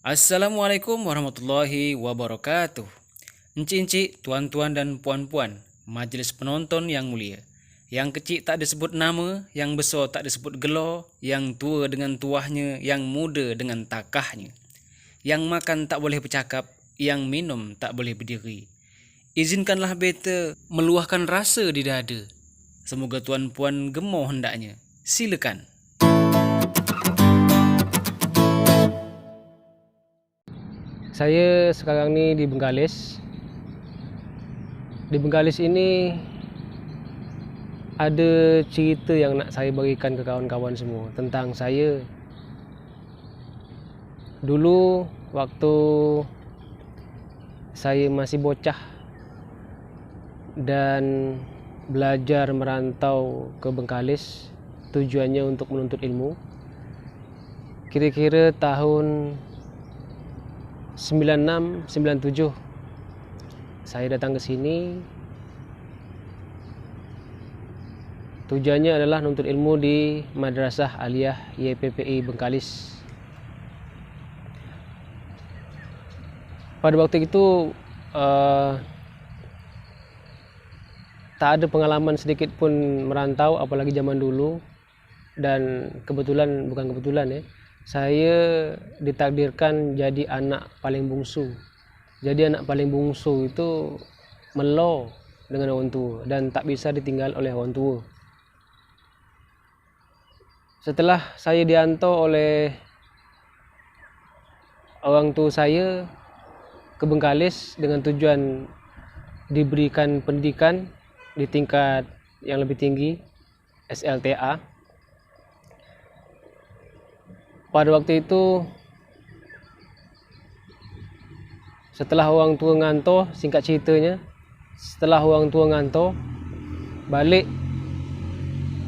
Assalamualaikum warahmatullahi wabarakatuh. Encik-encik, tuan-tuan dan puan-puan, majelis penonton yang mulia. Yang kecil tak disebut nama, yang besar tak disebut gelar, yang tua dengan tuahnya, yang muda dengan takahnya. Yang makan tak boleh bercakap, yang minum tak boleh berdiri. Izinkanlah beta meluahkan rasa di dada. Semoga tuan-puan gemar hendaknya. Silakan. Saya sekarang ni di Bengkalis. Di Bengkalis ini ada cerita yang nak saya berikan ke kawan-kawan semua tentang saya. Dulu waktu saya masih bocah dan belajar merantau ke Bengkalis, tujuannya untuk menuntut ilmu. Kira-kira tahun 96-97 saya datang ke sini. Tujuannya adalah menuntut ilmu di Madrasah Aliyah YPPI Bengkalis. Pada waktu itu tak ada pengalaman sedikit pun merantau, apalagi zaman dulu. Dan kebetulan, bukan kebetulan ya, saya ditakdirkan jadi anak paling bungsu. Jadi anak paling bungsu itu melo dengan orang tua dan tak bisa ditinggal oleh orang tua. Setelah saya dihantar oleh orang tua saya ke Bengkalis dengan tujuan diberikan pendidikan di tingkat yang lebih tinggi, SLTA. Pada waktu itu, setelah orang tua ngantor, singkat ceritanya, setelah orang tua ngantor, balik,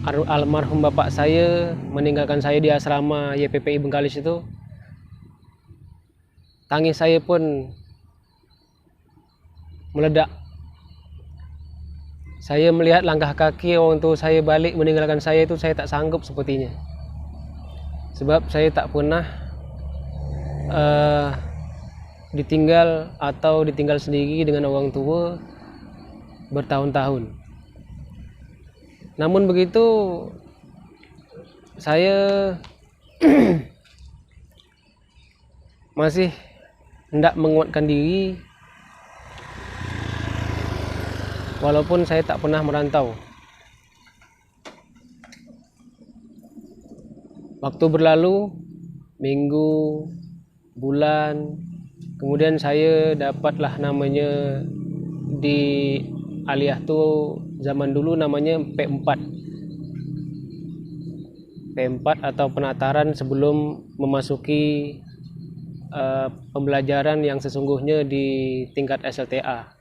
almarhum bapak saya meninggalkan saya di asrama YPPI Bengkalis itu. Tangis saya pun meledak. Saya melihat langkah kaki orang tua saya balik meninggalkan saya itu, saya tak sanggup sepertinya. Sebab saya tak pernah ditinggal atau ditinggal sendiri dengan orang tua bertahun-tahun. Namun begitu, saya masih hendak menguatkan diri walaupun saya tak pernah merantau. Waktu berlalu, minggu, bulan, kemudian saya dapatlah namanya di Aliyah tu zaman dulu namanya P4. P4 atau penataran sebelum memasuki pembelajaran yang sesungguhnya di tingkat SLTA.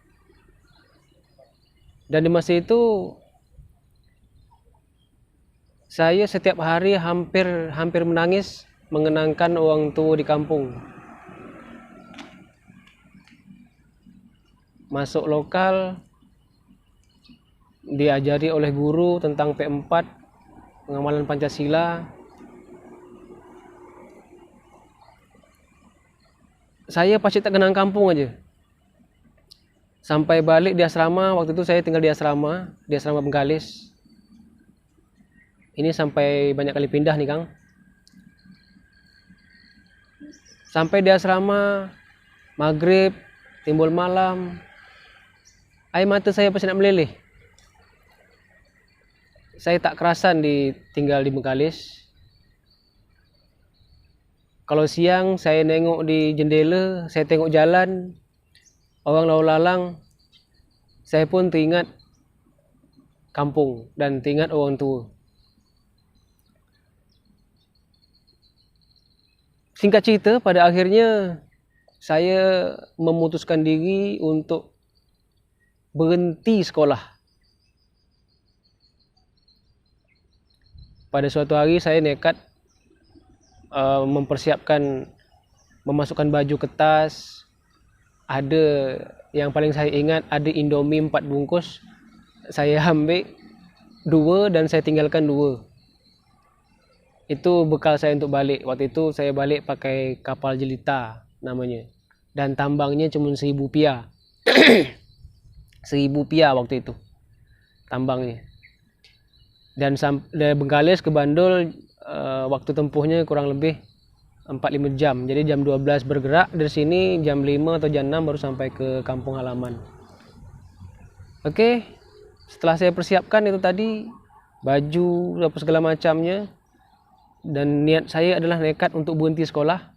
Dan di masa itu saya setiap hari hampir menangis mengenangkan orang tua di kampung. Masuk lokal, diajari oleh guru tentang P4, pengamalan Pancasila. Saya pasti tak kenang kampung aja. Sampai balik di asrama, waktu itu saya tinggal di asrama Bengkalis. Ini sampai banyak kali pindah nih Kang. Sampai di asrama, maghrib, timbul malam, air mata saya pasti nak meleleh. Saya tak kerasan tinggal di Bengkalis. Kalau siang saya nengok di jendela, saya tengok jalan, orang lalu lalang, saya pun teringat kampung dan teringat orang tua. Singkat cerita, pada akhirnya saya memutuskan diri untuk berhenti sekolah. Pada suatu hari saya nekat mempersiapkan, memasukkan baju ke tas. Ada yang paling saya ingat, ada Indomie 4 bungkus. Saya ambil 2 dan saya tinggalkan 2. Itu bekal saya untuk balik. Waktu itu saya balik pakai kapal jelita. namanya, dan tambangnya cuma 1.000 pia. 1.000 pia waktu itu tambangnya. Dan dari Bengkalis ke Bandul waktu tempuhnya kurang lebih 4-5 jam. Jadi jam 12 bergerak dari sini, jam 5 atau jam 6 baru sampai ke kampung halaman. Oke, setelah saya persiapkan itu tadi baju apa segala macamnya, dan niat saya adalah nekat untuk berhenti sekolah,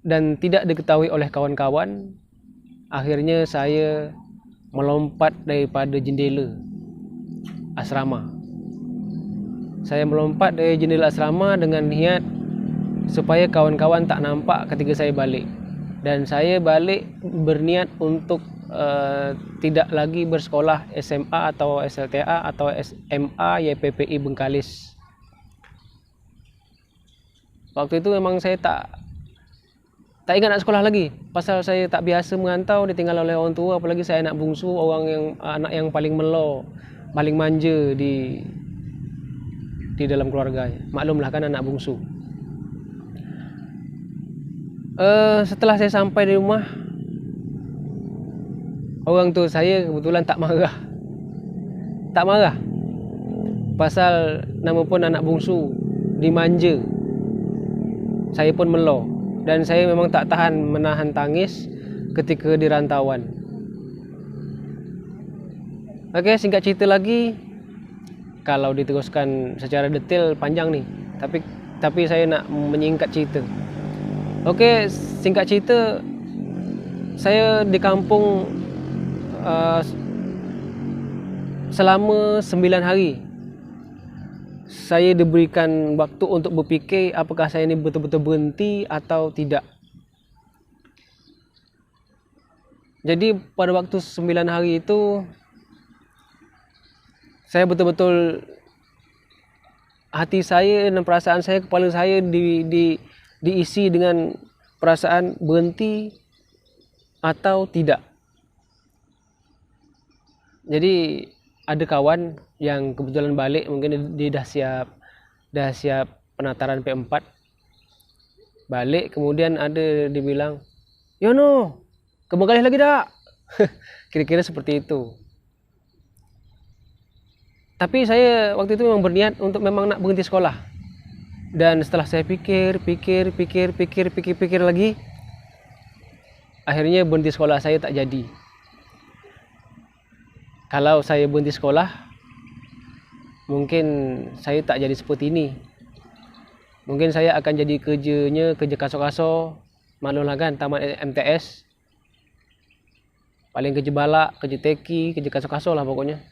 dan tidak diketahui oleh kawan-kawan. Akhirnya saya melompat daripada jendela asrama. Saya melompat dari jendela asrama dengan niat supaya kawan-kawan tak nampak ketika saya balik. Dan saya balik berniat untuk tidak lagi bersekolah SMA atau SLTA atau SMA YPPI Bengkalis. Waktu itu memang saya tak ingat nak sekolah lagi, pasal saya tak biasa merantau, ditinggal oleh orang tua, apalagi saya anak bungsu, anak yang paling melo, paling manja di dalam keluarga. Maklumlah kan anak bungsu. Setelah saya sampai di rumah, orang tua saya kebetulan tak marah, pasal nama pun anak bungsu, dimanja. Saya pun melo, dan saya memang tak tahan menahan tangis ketika di rantauan. Oke, singkat cerita lagi, kalau diteruskan secara detail panjang nih, tapi saya nak menyingkat cerita. Oke, singkat cerita, saya di kampung selama 9 hari. Saya diberikan waktu untuk berfikir apakah saya ini betul-betul berhenti atau tidak. Jadi pada waktu 9 hari itu, saya betul-betul, hati saya dan perasaan saya, kepala saya diisi dengan perasaan berhenti atau tidak. Jadi ada kawan yang kebetulan balik, mungkin dia dah siap penataran P4 balik, kemudian ada dia bilang, "Yono, ke Bengkalis lagi tak?" Kira-kira seperti itu. Tapi saya waktu itu memang berniat untuk memang nak berhenti sekolah. Dan setelah saya pikir lagi, akhirnya berhenti sekolah saya tak jadi. Kalau saya berhenti sekolah, mungkin saya tak jadi seperti ini. Mungkin saya akan jadi kerja kaso-kaso, maklumlah kan, tamat MTS. Paling kerja balak, kerja teki, kerja kaso-kaso lah pokoknya.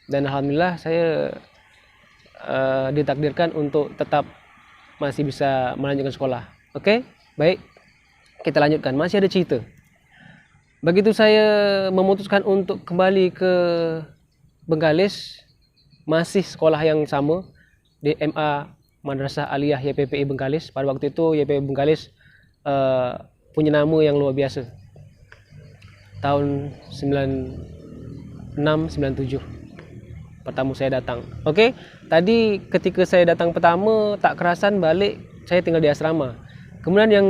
Dan alhamdulillah saya ditakdirkan untuk tetap masih bisa melanjutkan sekolah. Oke, baik, kita lanjutkan. Masih ada cerita. Begitu saya memutuskan untuk kembali ke Bengkalis, masih sekolah yang sama di MA Madrasah Aliyah YPPI Bengkalis. Pada waktu itu YPPI Bengkalis punya nama yang luar biasa. Tahun 96-97 pertama saya datang. Oke, tadi ketika saya datang pertama tak kerasan balik saya tinggal di asrama. Kemudian yang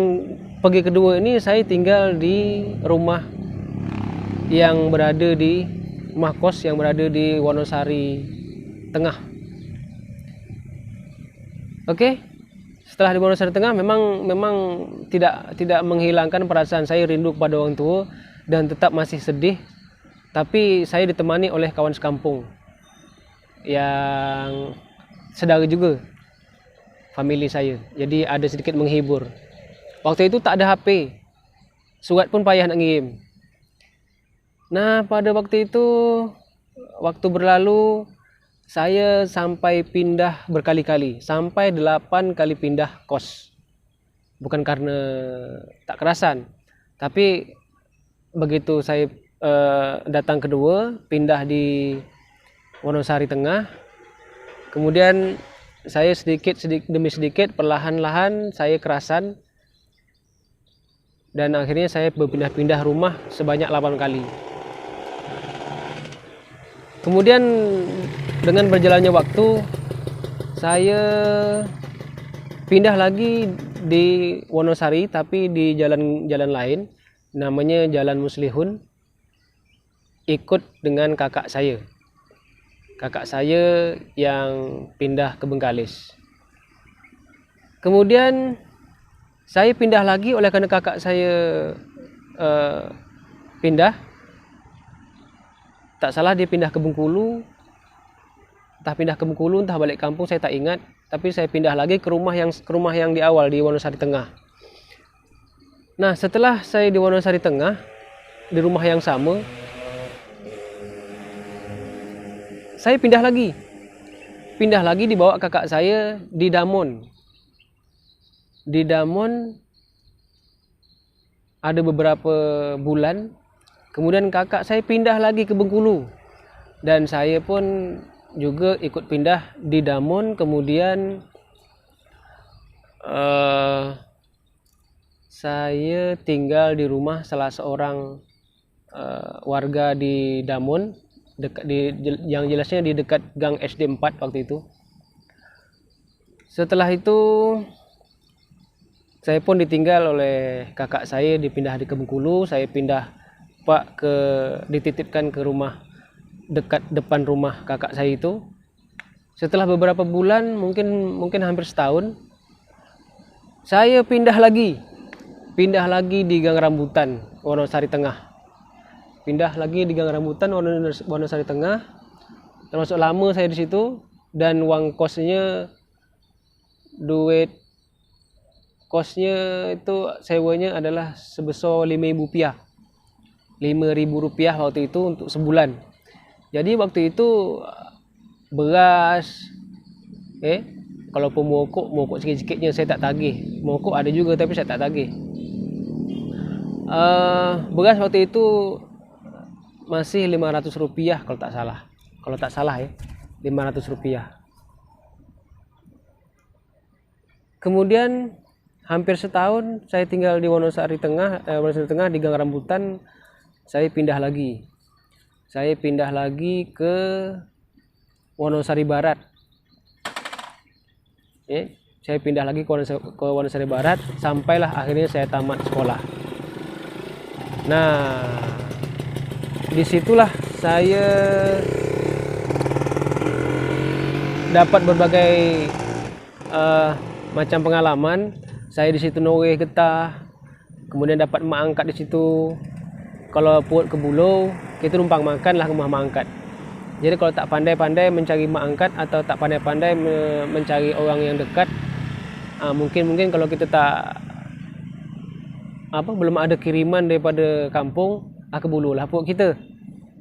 pergi kedua ini saya tinggal di rumah yang berada di rumah kos yang berada di Wonosari Tengah. Oke. Setelah di Wonosari Tengah memang tidak menghilangkan perasaan saya rindu kepada orang tua dan tetap masih sedih. Tapi saya ditemani oleh kawan sekampung yang saudara juga family saya. Jadi ada sedikit menghibur. Waktu itu tak ada HP. Surat pun payah nak ngirim. Nah, pada waktu itu, waktu berlalu, saya sampai pindah berkali-kali. Sampai 8 kali pindah kos. Bukan karena tak kerasan. Tapi begitu saya datang kedua, pindah di Wonosari Tengah. Kemudian saya sedikit demi sedikit, perlahan-lahan saya kerasan. Dan akhirnya saya berpindah-pindah rumah sebanyak 8 kali. Kemudian dengan berjalannya waktu, saya pindah lagi di Wonosari, tapi di jalan lain, namanya Jalan Muslihun, ikut dengan kakak saya. Kakak saya yang pindah ke Bengkalis. Kemudian saya pindah lagi oleh karena kakak saya pindah. Tak salah dia pindah ke Bengkulu, entah balik kampung, saya tak ingat. Tapi saya pindah lagi ke rumah yang di awal di Wonosari Tengah. Nah, setelah saya di Wonosari Tengah, di rumah yang sama, saya pindah lagi dibawa kakak saya di Damon. Di Damon ada beberapa bulan. Kemudian kakak saya pindah lagi ke Bengkulu, dan saya pun juga ikut pindah di Damon. Kemudian saya tinggal di rumah salah seorang warga di Damon, yang jelasnya di dekat Gang SD 4 waktu itu. Setelah itu saya pun ditinggal oleh kakak saya, dipindah di Bengkulu. Saya pindah dititipkan ke rumah dekat depan rumah kakak saya itu. Setelah beberapa bulan, mungkin hampir setahun, saya pindah lagi di Gang Rambutan, Wonosari Tengah. Wonosari Tengah. Termasuk lama saya di situ, dan uang kosnya, duit kosnya itu sewanya adalah sebesar Rp5.000 waktu itu untuk sebulan. Jadi waktu itu beras, kalaupun mokok sikit-sikitnya saya tak tagih. Mokok ada juga tapi saya tak tagih. Beras waktu itu masih Rp500 kalau tak salah Rp500. Kemudian hampir setahun saya tinggal di Wonosari Tengah di Gang Rambutan. Saya pindah lagi ke Wonosari Barat. Saya pindah lagi ke Wonosari Barat, sampailah akhirnya saya tamat sekolah. Nah, disitulah saya dapat berbagai macam pengalaman. Saya di situ noreh getah, kemudian dapat mak angkat di situ. Kalau puut ke Bulo, kita numpang makan lah ke rumah mak angkat. Jadi kalau tak pandai-pandai mencari mak angkat, atau tak pandai-pandai mencari orang yang dekat, mungkin kalau kita belum ada kiriman daripada kampung, ke Bulo lah puut kita.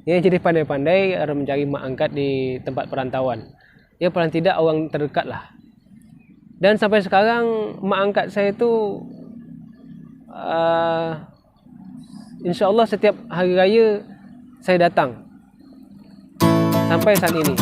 Jadi pandai-pandai mencari mak angkat di tempat perantauan. Ya paling tidak orang terdekat lah. Dan sampai sekarang mak angkat saya itu insya Allah setiap hari raya saya datang sampai saat ini.